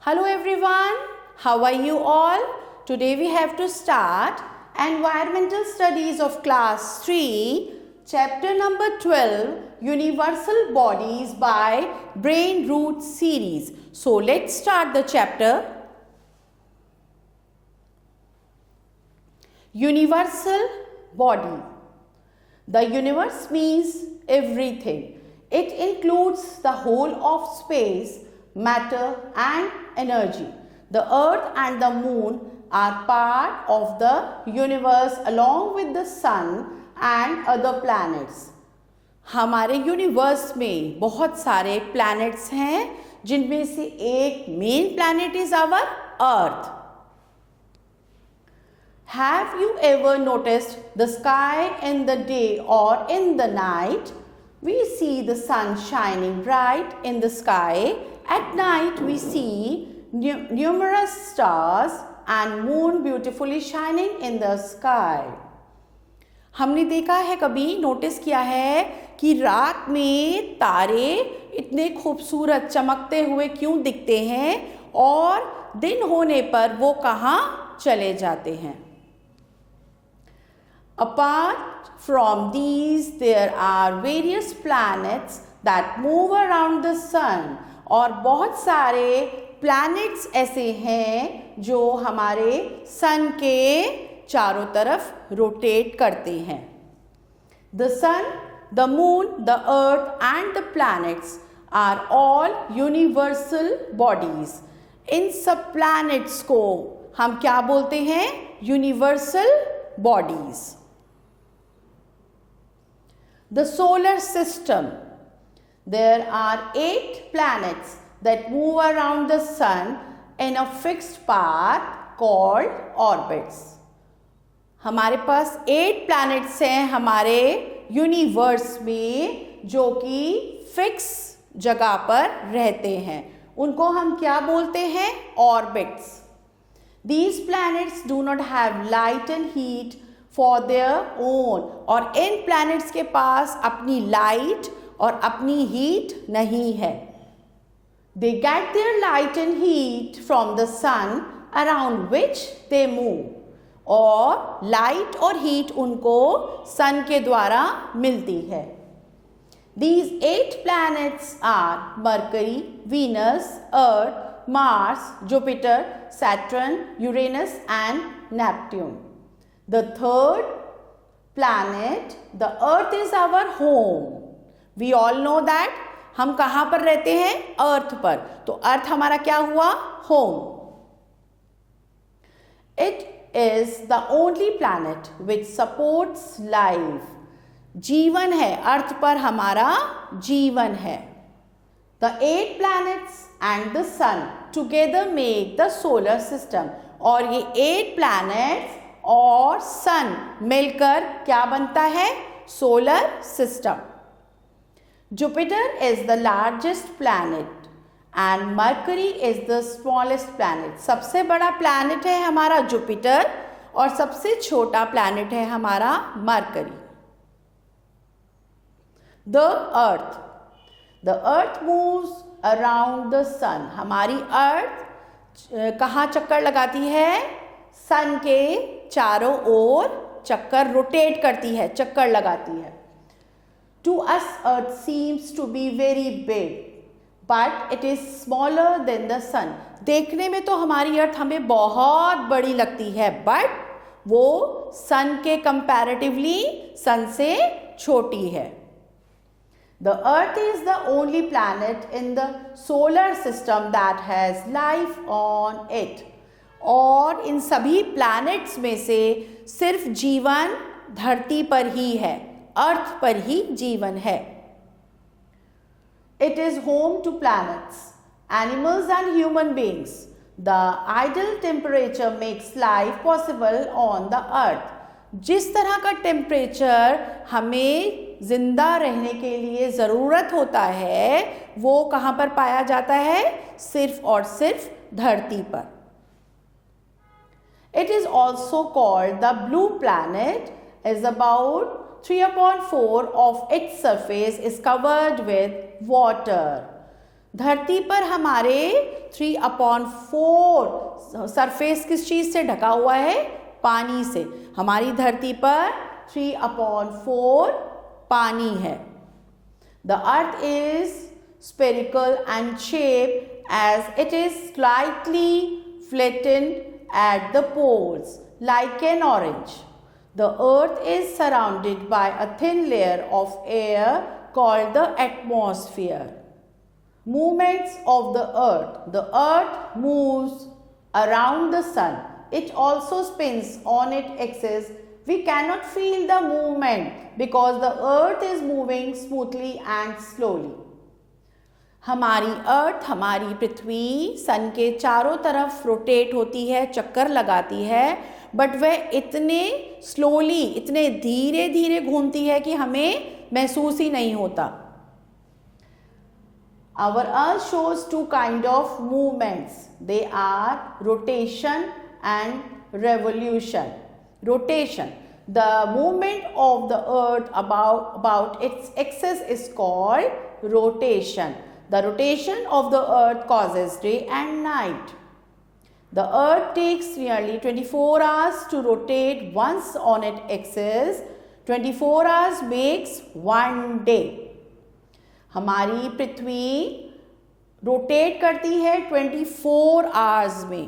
Hello everyone, how are you all? Today we have to start Environmental Studies of Class 3, Chapter number 12, Universal Bodies by Brain Root Series. So let's start the chapter. Universal Body. The universe means everything. It includes the whole of space, matter and energy. The earth and the moon are part of the universe along with the sun and other planets. हमारे universe में बहुत सारे planets हैं जिनमें से एक main planet is our earth. Have you ever noticed the sky in the day or in the night? We see the sun shining bright in the sky. At night we see numerous stars and moon beautifully shining in the sky. हमने देखा है, कभी notice किया है कि रात में तारे इतने खूबसूरत चमकते हुए क्यों दिखते हैं और दिन होने पर वो कहाँ चले जाते हैं. Apart from these, there are various planets that move around the sun. और बहुत सारे planets ऐसे हैं जो हमारे sun के चारों तरफ रोटेट करते हैं. The sun, the moon, the earth and the planets are all universal bodies. इन सब planets को हम क्या बोलते हैं? Universal bodies. The solar system. There are 8 planets that move around the sun in a fixed path called orbits. हमारे पास 8 planets हैं हमारे universe में जो कि फिक्स जगह पर रहते हैं. उनको हम क्या बोलते हैं? Orbits. These planets do not have light and heat for their own. और इन planets के पास अपनी light और अपनी heat नहीं है. They get their light and heat from the sun around which they move. और light और heat उनको sun के द्वारा मिलती है. These 8 planets are Mercury, Venus, Earth, Mars, Jupiter, Saturn, Uranus and Neptune. The third planet, the Earth is our home. We all know that. हम कहाँ पर रहते हैं? अर्थ पर. तो अर्थ हमारा क्या हुआ? Home. It is the only planet which supports life. जीवन है. अर्थ पर हमारा जीवन है. The 8 planets and the sun together make the solar system. और ये 8 planets और सन मिलकर क्या बनता है? Solar system. Jupiter is the largest planet and Mercury is the smallest planet. सबसे बड़ा planet है हमारा जुपिटर और सबसे छोटा planet है हमारा mercury. The Earth. The Earth moves around the sun. हमारी अर्थ कहाँ चक्कर लगाती है? सन के चारों ओर चक्कर रोटेट करती है, चक्कर लगाती है. To us earth seems to be very big, but it is smaller than the sun. देखने में तो हमारी अर्थ हमें बहुत बड़ी लगती है, बट वो सन के कंपैरेटिवली सन से छोटी है. The earth is the only planet in the solar system that has life on it. और इन सभी प्लैनेट्स में से सिर्फ जीवन धरती पर ही है, अर्थ पर ही जीवन है. It is home to planets, animals and human beings. The ideal temperature makes life possible on the earth. जिस तरह का टेम्परेचर हमें जिंदा रहने के लिए ज़रूरत होता है वो कहाँ पर पाया जाता है? सिर्फ और सिर्फ धरती पर. It is also called the blue planet, is about 3/4 of its surface is covered with water. धरती पर हमारे 3/4 सरफेस किस चीज से ढका हुआ है? पानी से। हमारी धरती पर 3/4 पानी है। The earth is spherical and shape as it is slightly flattened at the poles like an orange. The earth is surrounded by a thin layer of air called the atmosphere. Movements of the earth. The earth moves around the sun. It also spins on its axis. We cannot feel the movement because the earth is moving smoothly and slowly. हमारी अर्थ, हमारी पृथ्वी सन के चारों तरफ rotate होती है, चक्कर लगाती है, बट वह इतने स्लोली, इतने धीरे धीरे घूमती है कि हमें महसूस ही नहीं होता। Our earth shows two kind of movements. They are rotation and revolution. Rotation. The movement of the earth about its axis is called rotation. The rotation of the earth causes day and night. The earth takes nearly 24 hours to rotate once on its axis. 24 hours makes one day. हमारी पृथ्वी rotate करती है 24 hours में,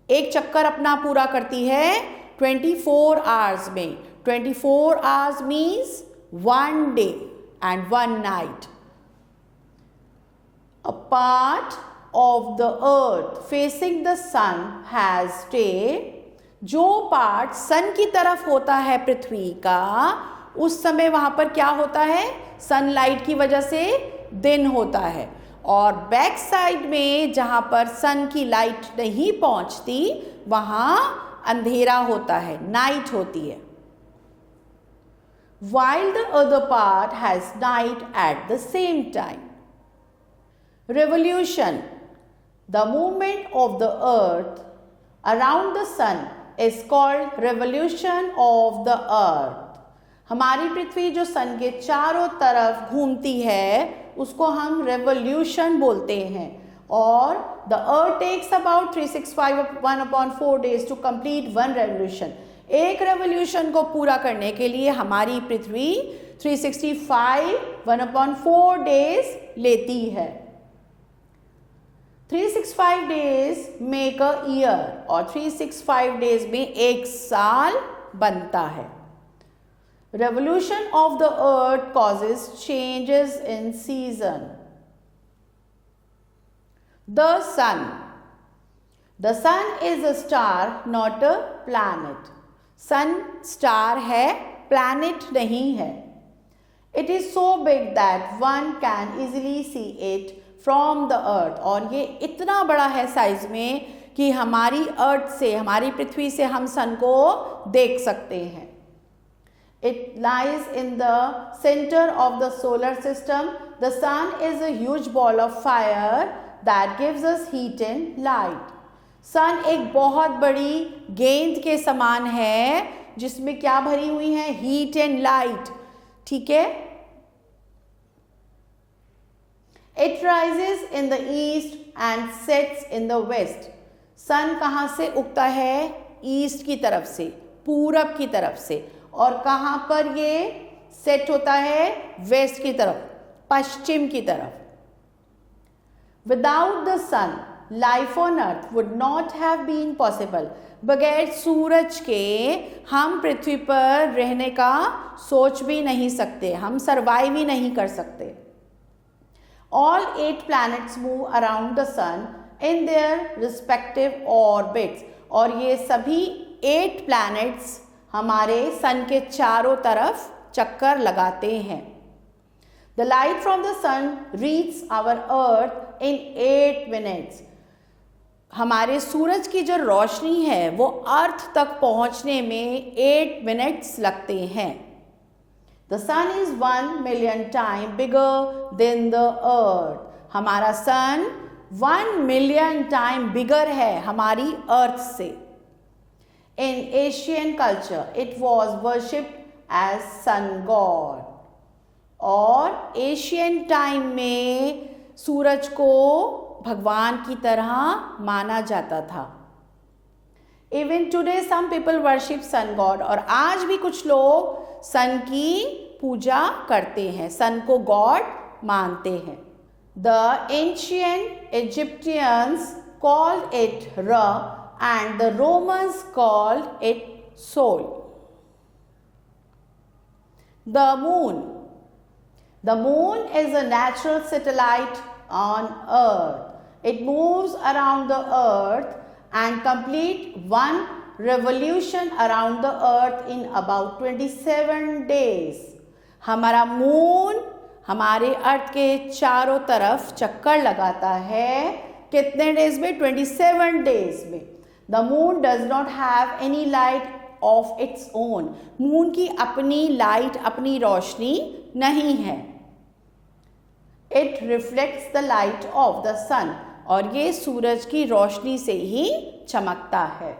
एक चक्कर अपना पूरा करती है 24 आवर्स में। 24 hours means 1 day and 1 night. A part of the earth facing the sun has stayed. जो पार्ट सन की तरफ होता है पृथ्वी का, उस समय वहां पर क्या होता है? सनलाइट की वजह से दिन होता है, और बैक साइड में जहां पर सन की लाइट नहीं पहुंचती वहां अंधेरा होता है, नाइट होती है। While the other part has night at the same time. Revolution. The movement of the earth around the sun is called revolution of the earth. हमारी पृथ्वी जो सन के चारों तरफ घूमती है उसको हम रेवोल्यूशन बोलते हैं, और the earth takes about 365 1/4 days to complete one revolution. एक रेवोल्यूशन को पूरा करने के लिए हमारी पृथ्वी 365 1/4 days लेती है। 365 days मेक अ ईयर, और 365 days में एक साल बनता है। Revolution of the earth causes changes in season. The sun. The sun is a star, not a planet. Sun star है, planet नहीं है। It is so big that one can easily see it from the earth. और ये इतना बड़ा है size में कि हमारी अर्थ से, हमारी पृथ्वी से हम सन को देख सकते हैं। It lies in the center of the solar system. The sun is a huge ball of fire that gives us heat and light. सन एक बहुत बड़ी गेंद के समान है जिसमें क्या भरी हुई है? Heat and light. ठीक है। It rises in the east and sets in the west. सन कहाँ से उगता है? ईस्ट की तरफ से, पूरब की तरफ से, और कहाँ पर ये सेट होता है? वेस्ट की तरफ, पश्चिम की तरफ। Without the sun life on earth would not have been possible. बगैर सूरज के हम पृथ्वी पर रहने का सोच भी नहीं सकते, हम सर्वाइव ही नहीं कर सकते। All 8 planets move around the sun in their respective orbits, और ये सभी 8 planets हमारे सन के चारों तरफ चक्कर लगाते हैं। The light from the sun reach our earth in 8 minutes. हमारे सूरज की जो रोशनी है वो अर्थ तक पहुंचने में 8 minutes लगते हैं। The sun is 1 million times bigger than the earth. हमारा सन 1 million times बिगर है हमारी अर्थ से। In Asian culture, it was worshipped as sun god. और एशियन टाइम में सूरज को भगवान की तरह माना जाता था। Even today some people worship sun god, और आज भी कुछ लोग सन की पूजा करते हैं, सन को गॉड मानते हैं। The ancient Egyptians called it Ra and the Romans called it Sol. The moon. The moon is a natural satellite on earth. It moves around the earth and complete one revolution around the earth in about 27 days. हमारा moon हमारे अर्थ के चारों तरफ चक्कर लगाता है कितने days में? 27 डेज में। The moon does not have any light of its own. Moon की अपनी लाइट, अपनी रोशनी नहीं है। It reflects the light of the sun, और ये सूरज की रोशनी से ही चमकता है।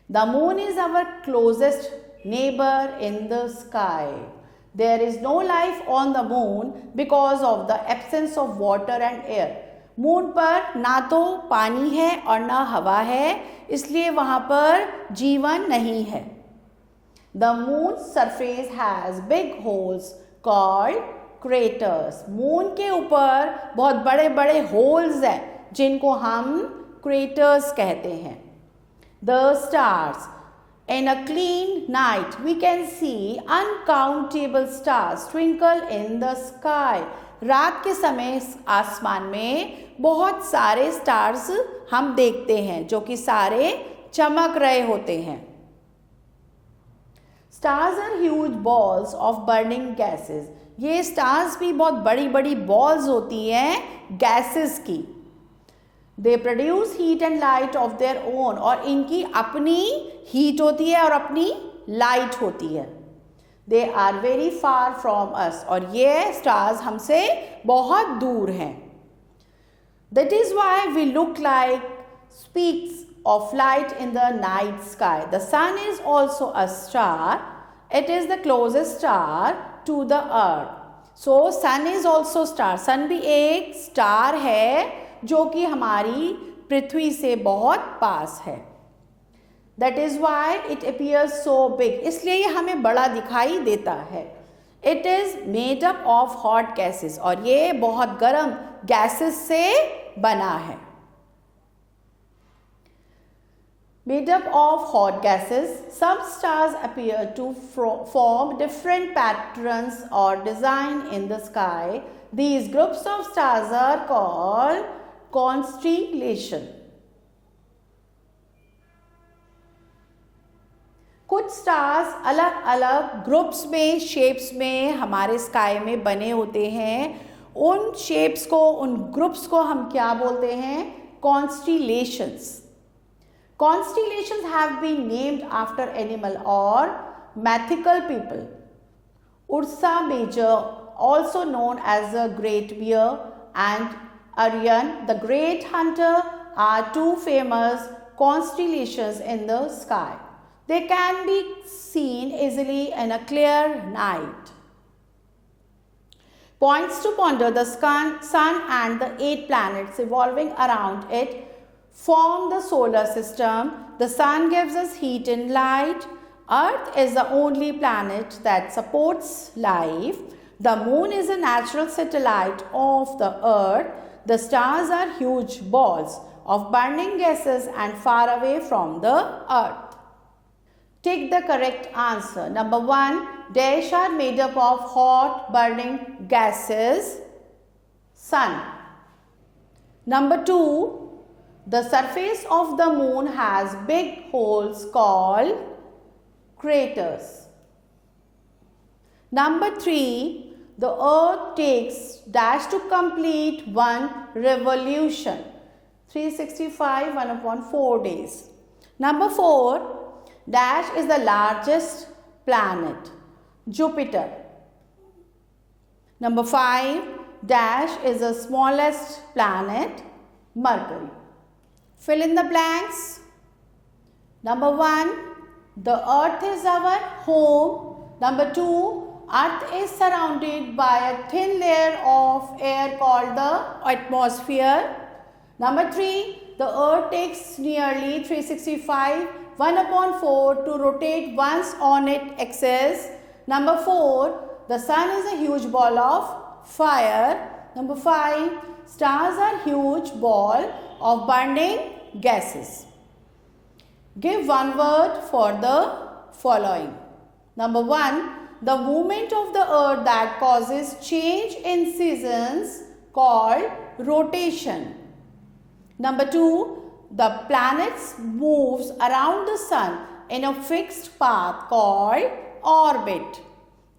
The moon is our closest neighbor in the sky. There is no life on the moon because of the absence of water and air. Moon पर ना तो पानी है और ना हवा है, इसलिए वहाँ पर जीवन नहीं है। The moon's surface has big holes called craters. Moon के ऊपर बहुत बड़े बड़े होल्स हैं जिनको हम क्रेटर्स कहते हैं। The stars. In a clean night we can see uncountable stars twinkle in the sky. रात के समय आसमान में बहुत सारे स्टार्स हम देखते हैं जो कि सारे चमक रहे होते हैं। Stars are huge balls of burning gases. ये स्टार्स भी बहुत बड़ी बड़ी बॉल्स होती हैं गैसेस की। They produce heat and light of their own, और इनकी अपनी हीट होती है और अपनी लाइट होती है। They are very far from us, और ये स्टार्स हमसे बहुत दूर हैं। That is why we look like specks of light in the night sky. The sun is also a star. It is the closest star to the earth. So sun is also star. sun भी एक star है जो कि हमारी पृथ्वी से बहुत पास है। That is why it appears so big. इसलिए ये हमें बड़ा दिखाई देता है। It is made up of hot gases, और ये बहुत गर्म गैसेस से बना है। Made up of hot gases, some stars appear to form different patterns or design in the sky. These groups of stars are called constellation. कुछ stars अलग अलग ग्रुप्स में, शेप्स में हमारे स्काई में बने होते हैं। उन शेप्स को, उन ग्रुप्स को हम क्या बोलते हैं? Constellations. Constellations have been named after animal or mythical people. Ursa Major, also known as the Great Bear, and Orion, the Great Hunter, are two famous constellations in the sky. They can be seen easily in a clear night. Points to ponder: the sun and the 8 planets evolving around it form the solar system. The sun gives us heat and light. Earth is the only planet that supports life. The moon is a natural satellite of the earth. The stars are huge balls of burning gases and far away from the earth. Take the correct answer. Number 1, dash are made up of hot burning gases. Sun. Number 2, the surface of the moon has big holes called craters. Number 3, the earth takes dash to complete one revolution. 365, 1/4 days. Number 4, dash is the largest planet, Jupiter. Number 5, dash is the smallest planet, Mercury. Fill in the blanks. Number 1, the earth is our home. Number 2, Earth is surrounded by a thin layer of air called the atmosphere. Number 3, the Earth takes nearly 365 1/4 to rotate once on its axis. Number 4, the Sun is a huge ball of fire. Number 5, stars are huge ball of burning gases. Give one word for the following. Number 1, the movement of the earth that causes change in seasons called rotation. Number 2, the planets moves around the sun in a fixed path called orbit.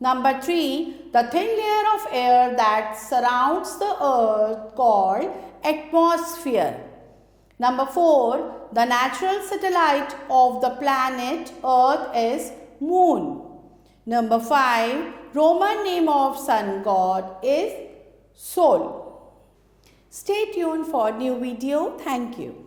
Number 3, the thin layer of air that surrounds the earth called atmosphere. Number 4, the natural satellite of the planet Earth is Moon. Number 5, Roman name of sun god is Sol. Stay tuned for new video. Thank you.